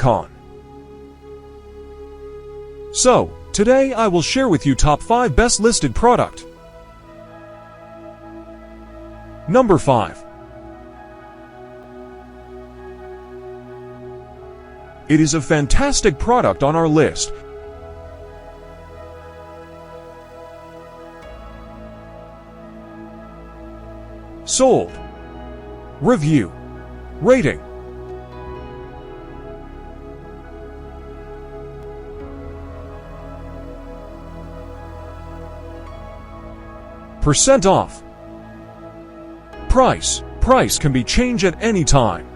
Con. So, today I will share with you top 5 best listed product. Number 5. It is a fantastic product on our list. Sold. Review. Rating. Percent off. Price. Price can be changed at any time.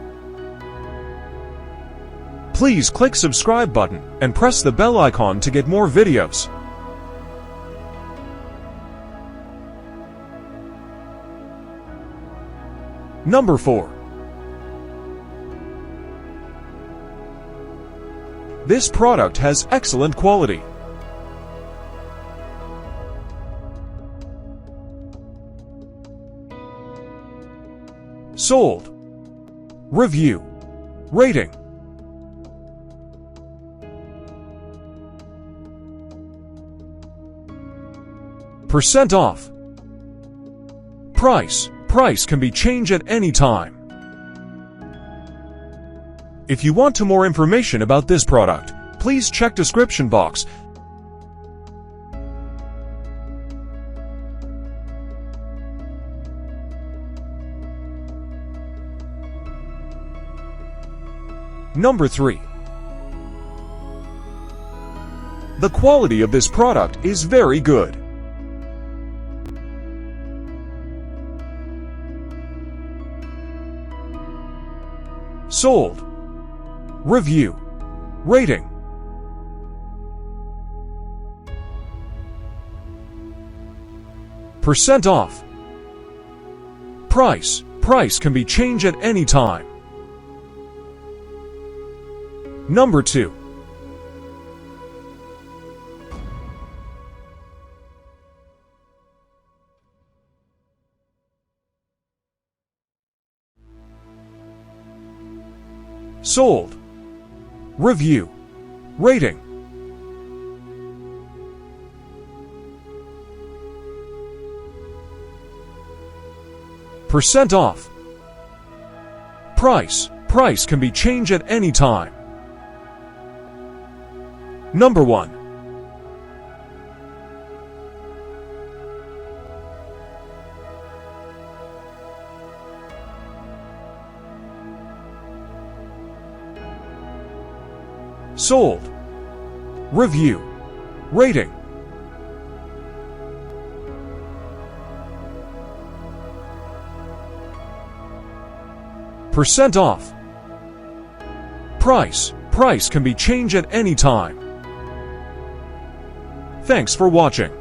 Please click subscribe button and press the bell icon to get more videos. Number 4. This product has excellent quality. Sold. Review. Rating. Percent off. Price. Price can be changed at any time. If you want more information about this product, please check description box. Number 3. The quality of this product is very good. Sold. Review. Rating. Percent off. Price. Price can be changed at any time. Number 2. Sold. Review. Rating. Percent off. Price. Price can be changed at any time. Number 1. Sold. Review. Rating. Percent off. Price. Price can be changed at any time. Thanks for watching.